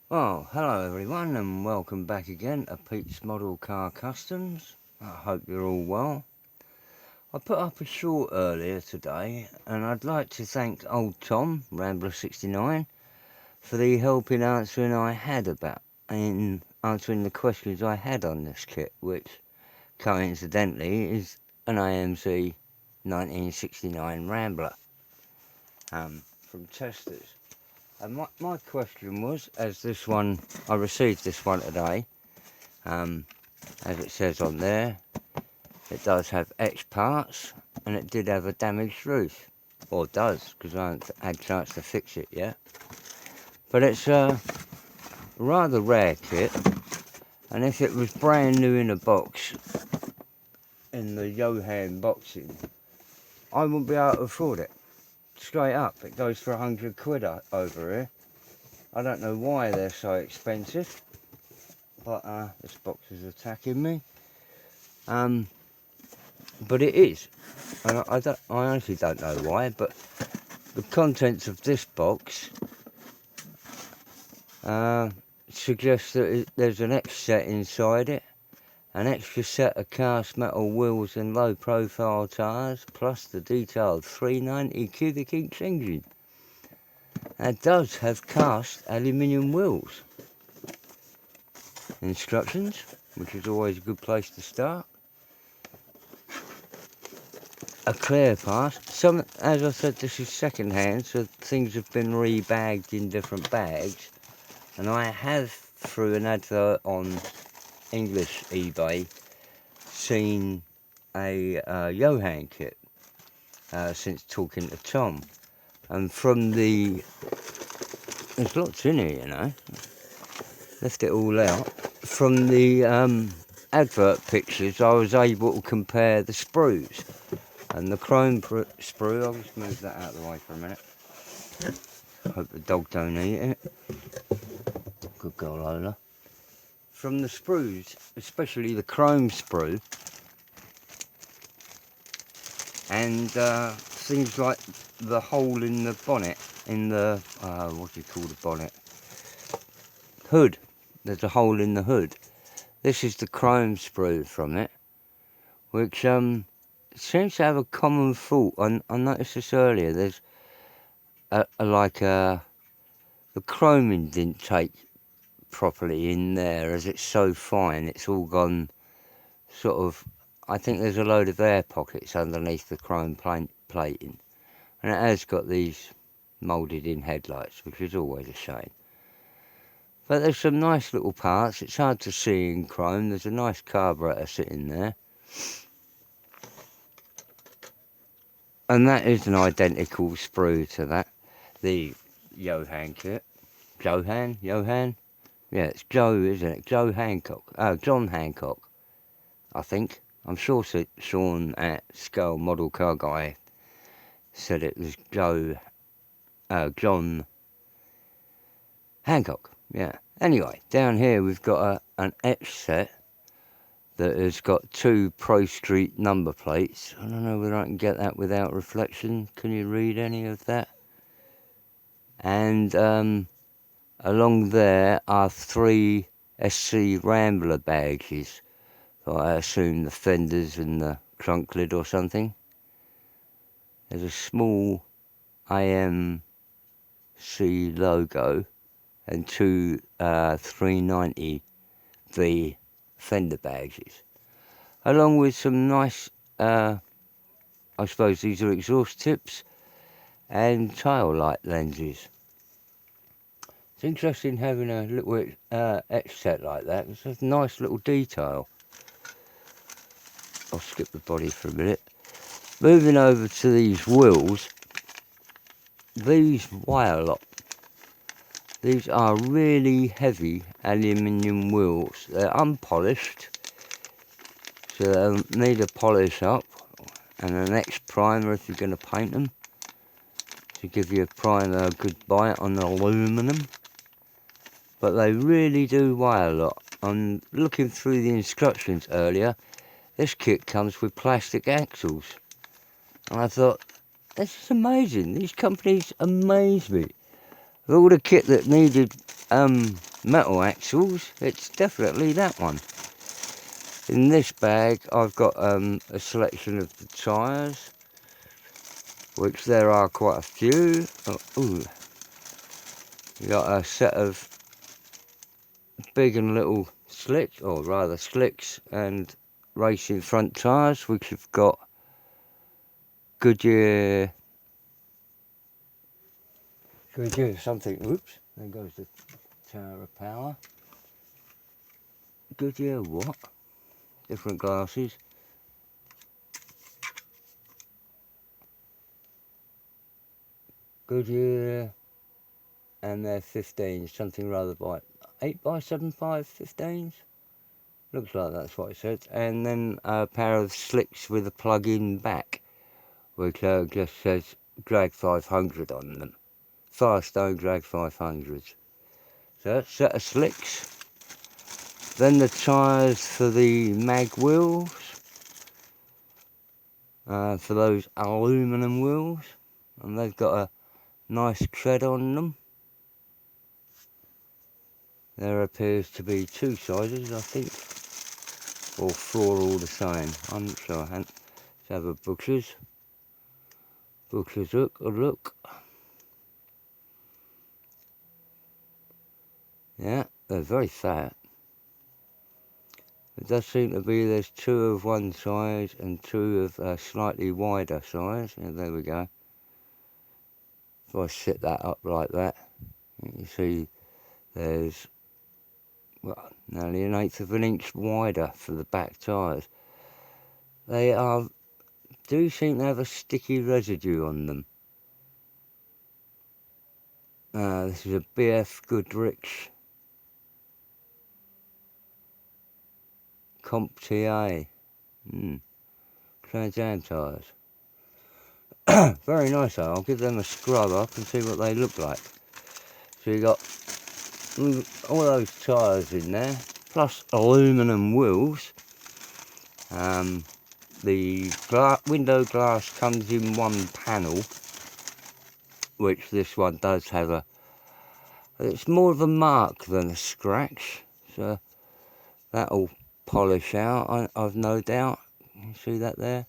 Well, hello everyone and welcome back again to Pete's Model Car Customs. I hope you're all well. I put up a short earlier today and I'd like to thank old Tom, Rambler 69, for the help in answering the questions I had on this kit, which coincidentally is an AMC 1969 Rambler from Testors. And my question was, I received this one today, as it says on there, it does have etched parts, and it did have a damaged roof. Or does, because I haven't had a chance to fix it yet. But it's a rather rare kit, and if it was brand new in a box, in the Johan boxing, I wouldn't be able to afford it. Straight up, it goes for 100 quid over here. I don't know why they're so expensive, but this box is attacking me. But it is, and I honestly don't know why, but the contents of this box suggests that there's an extra set inside it, an extra set of cast metal wheels and low profile tyres, plus the detailed 390 cubic inch engine. It does have cast aluminium wheels. Instructions, which is always a good place to start. A clear pass. As I said, this is second hand, so things have been rebagged in different bags. And I have, through an advert on English eBay, seen a Johan kit since talking to Tom. And from there's lots in here, you know. Left it all out. From the advert pictures, I was able to compare the sprues. And the chrome sprue, I'll just move that out of the way for a minute. Hope the dog don't eat it. Good girl, Lola. From the sprues, especially the chrome sprue, and things like the hole in the bonnet, in the, what do you call the bonnet? Hood. There's a hole in the hood. This is the chrome sprue from it, which seems to have a common fault. I noticed this earlier. There's the chroming didn't take properly in there, as it's so fine. It's all gone sort of. I think there's a load of air pockets underneath the chrome plating, and it has got these moulded in headlights, which is always a shame. But there's some nice little parts. It's hard to see in chrome. There's a nice carburetor sitting there. And that is an identical sprue to that. The Johan kit. Johan? Yeah, it's Joe, isn't it? Joe Hancock. Oh, John Hancock, I think. I'm sure Sean at Skull Model Car Guy said it was John Hancock. Yeah. Anyway, down here we've got an etched set that has got 2 Pro Street number plates. I don't know whether I can get that without reflection. Can you read any of that? And along there are 3 SC Rambler badges. So I assume the fenders and the trunk lid or something. There's a small AMC logo and 2 390V fender badges, along with some nice, I suppose these are exhaust tips and tail light lenses. It's interesting having a little etched set like that. It's a nice little detail. I'll skip the body for a minute. Moving over to these wheels, these weigh a lot. These are really heavy aluminium wheels. They're unpolished, so they'll need a polish up and an etched primer if you're going to paint them, to give you a primer a good bite on the aluminium. But they really do weigh a lot. I'm looking through the instructions earlier. This kit comes with plastic axles. And I thought, this is amazing. These companies amaze me. All the kit that needed metal axles, it's definitely that one. In this bag I've got a selection of the tyres, which there are quite a few. Ooh. You got a set of big and little slicks, or rather slicks and racing front tyres, which have got Goodyear something. Oops, there goes the tower of power. Goodyear what? Different glasses. Goodyear, and they're 15s, something rather by 8x75 15s. Looks like that's what it says. And then a pair of slicks with a plug-in back, which just says Drag 500 on them. Firestone Drag 500s. So that's a set of slicks. Then the tyres for the mag wheels, for those aluminium wheels, and they've got a nice tread on them. There appears to be 2 sizes, I think, or 4 all the same. I'm not sure. Let's have a butcher's look. Yeah, they're very fat. It does seem to be there's 2 of one size and 2 of a slightly wider size. Yeah, there we go. If I set that up like that, you see there's, well, nearly 1/8 of an inch wider for the back tyres. They do seem to have a sticky residue on them. This is a BF Goodrich Comp TA. Trans Am tyres. Very nice though. I'll give them a scrub up and see what they look like. So you got all those tyres in there, plus aluminium wheels. The window glass comes in one panel, which this one does have it's more of a mark than a scratch, so that'll polish out, I've no doubt. You see that there?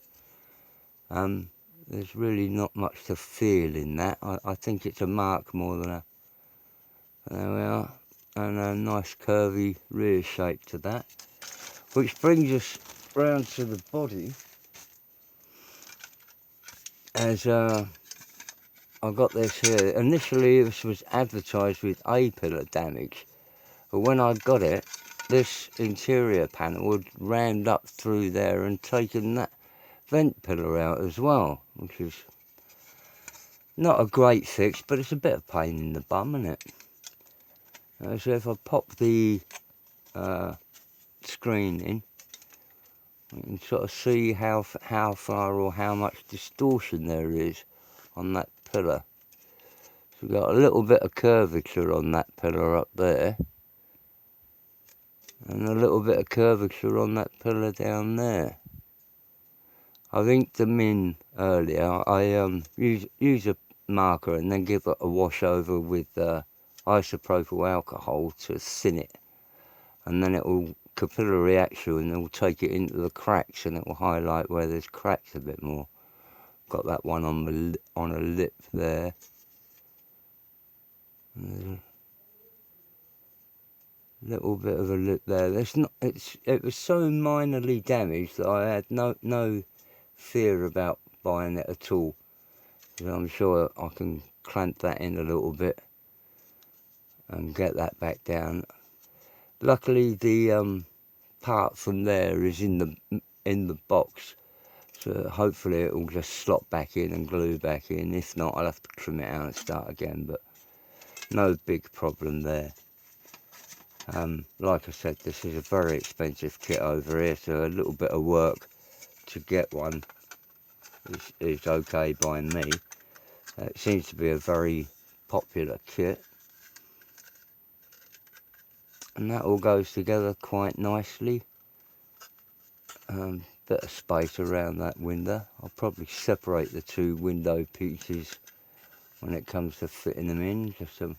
There's really not much to feel in that. I think it's a mark more than a... There we are. And a nice curvy rear shape to that. Which brings us round to the body. As I got this here. Initially this was advertised with A-pillar damage. But when I got it, this interior panel had rammed up through there and taken that vent pillar out as well, which is not a great fix, but it's a bit of pain in the bum, isn't it? So if I pop the screen in, you can sort of see how far or how much distortion there is on that pillar. So we've got a little bit of curvature on that pillar up there, and a little bit of curvature on that pillar down there. I've inked them in earlier. I use a marker and then give it a wash over with isopropyl alcohol to thin it, and then it will capillary action and it will take it into the cracks and it will highlight where there's cracks a bit more. Got that one on a lip there. There's a little bit of a lip there. It was so minorly damaged that I had no fear about buying it at all. So I'm sure I can clamp that in a little bit and get that back down. Luckily the part from there is in the box, so hopefully it will just slot back in and glue back in. If not, I'll have to trim it out and start again, but no big problem there. Like I said, this is a very expensive kit over here, so a little bit of work to get one is okay by me. It seems to be a very popular kit, and that all goes together quite nicely. Bit of space around that window. I'll probably separate the 2 window pieces when it comes to fitting them in, just to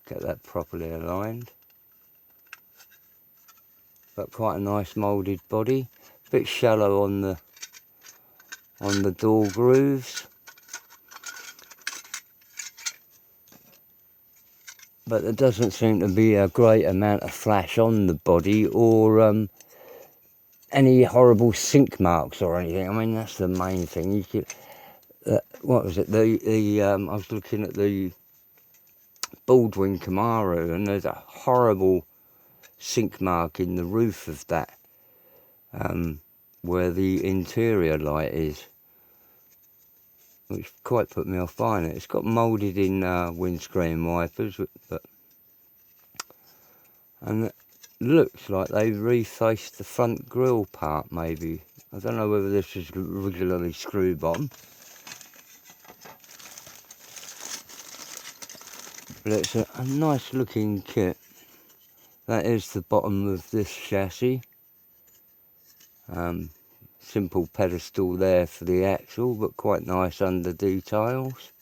get that properly aligned. but quite a nice moulded body. A bit shallow on the door grooves, but there doesn't seem to be a great amount of flash on the body or any horrible sink marks or anything. I mean, that's the main thing. You could, what was it? I was looking at the Baldwin Camaro, and there's a horrible sink mark in the roof of that, where the interior light is, which quite put me off buying it. It's got moulded in windscreen wipers, and it looks like they refaced the front grille part, maybe. I don't know whether this was originally screw bottom, but it's a nice looking kit. That is the bottom of this chassis. Simple pedestal there for the axle, but quite nice under details.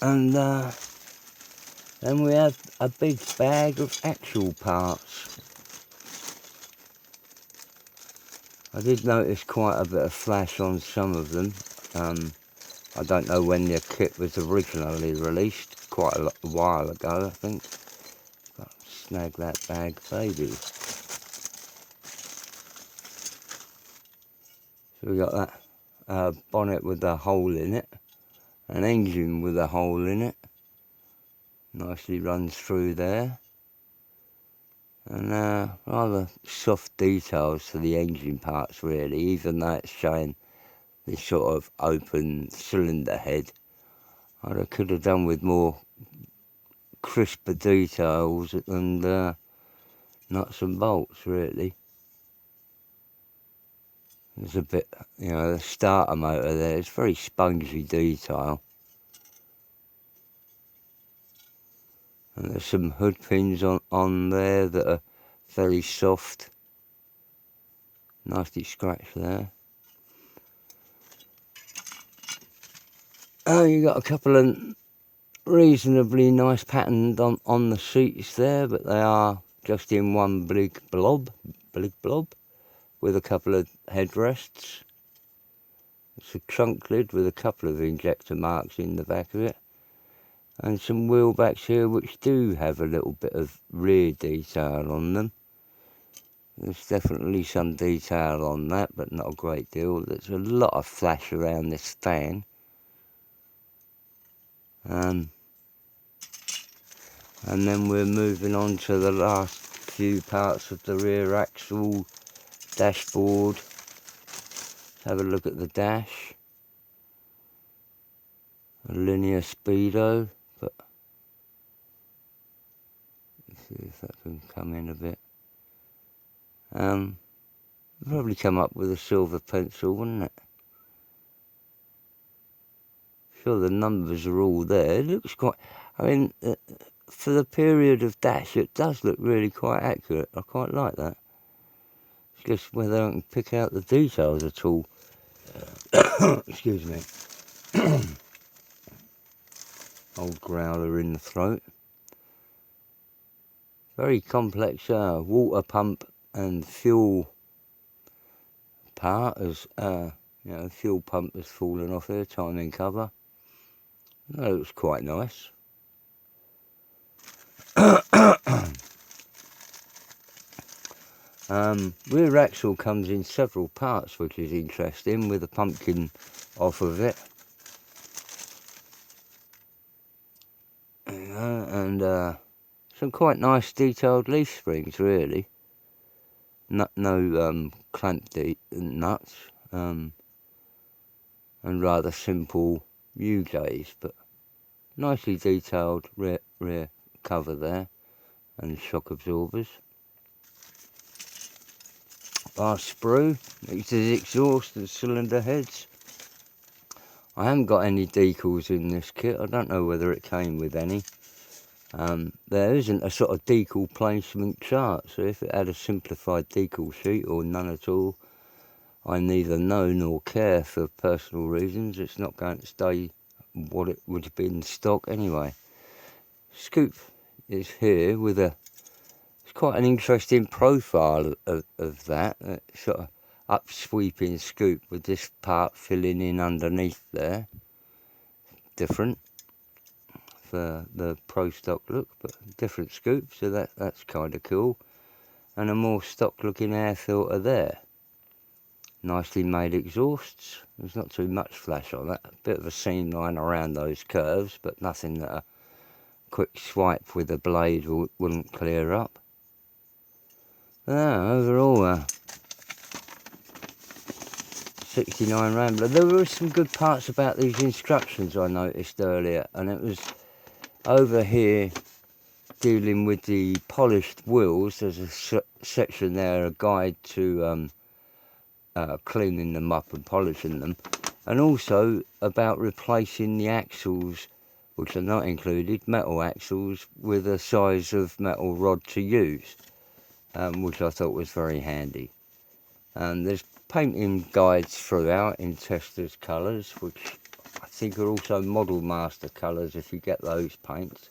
And then we have a big bag of actual parts. I did notice quite a bit of flash on some of them. I don't know when the kit was originally released, quite a while ago, I think. But snag that bag, baby. So we got that bonnet with a hole in it, an engine with a hole in it, nicely runs through there, and rather soft details for the engine parts really, even though it's showing this sort of open cylinder head. I could have done with more crisper details and nuts and bolts really. There's a bit, the starter motor there, it's very spongy detail. And there's some hood pins on there that are very soft. Nasty scratch there. Oh, you got a couple of reasonably nice patterns on the seats there, but they are just in one big blob, with a couple of headrests. It's a trunk lid with a couple of injector marks in the back of it, and some wheel backs here which do have a little bit of rear detail on them. There's definitely some detail on that, but not a great deal. There's a lot of flash around this fan. And then we're moving on to the last few parts of the rear axle, dashboard. Let's have a look at the dash. A linear speedo, but let's see if that can come in a bit. Probably come up with a silver pencil, wouldn't it? Sure, the numbers are all there. It looks quite, I mean, for the period of dash, it does look really quite accurate. I quite like that. It's just whether I can pick out the details at all. Excuse me. Old growler in the throat. Very complex water pump and fuel part, as fuel pump has fallen off here, timing cover. That looks quite nice. Rear axle comes in several parts, which is interesting, with a pumpkin off of it. And some quite nice detailed leaf springs, really. No clamp nuts, and rather simple U-gaze, but nicely detailed rear cover there, and shock absorbers. Bar sprue, next to the exhaust and cylinder heads. I haven't got any decals in this kit. I don't know whether it came with any. There isn't a sort of decal placement chart, so if it had a simplified decal sheet or none at all, I neither know nor care for personal reasons. It's not going to stay what it would have been in stock anyway. Scoop is here with a, it's quite an interesting profile of that sort of upsweeping scoop with this part filling in underneath there. Different for the Pro stock look, but different scoop, so that's kind of cool. And a more stock looking air filter there. Nicely made exhausts. There's not too much flash on that. A bit of a seam line around those curves, but nothing that a quick swipe with a blade wouldn't clear up. Overall, 69 Rambler. There were some good parts about these instructions I noticed earlier, and it was over here dealing with the polished wheels. There's a section there, a guide to cleaning them up and polishing them, and also about replacing the axles, which are not included, metal axles, with a size of metal rod to use, which I thought was very handy. And there's painting guides throughout in Testors colours, which I think are also Model Master colours if you get those paints.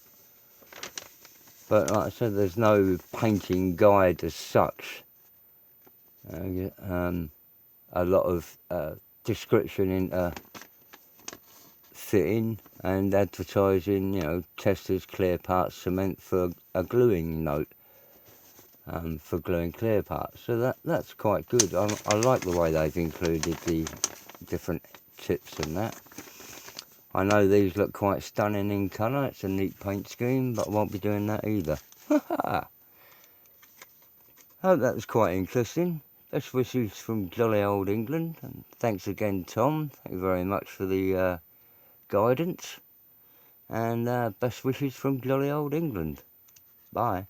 But like I said, there's no painting guide as such. A lot of description into fitting and advertising, you know, Testors clear parts cement for a gluing note, for gluing clear parts. So that's quite good. I like the way they've included the different tips and that. I know these look quite stunning in colour. It's a neat paint scheme, but I won't be doing that either. Hope that was quite interesting. Best wishes from jolly old England, and thanks again, Tom. Thank you very much for the guidance, and best wishes from jolly old England. Bye.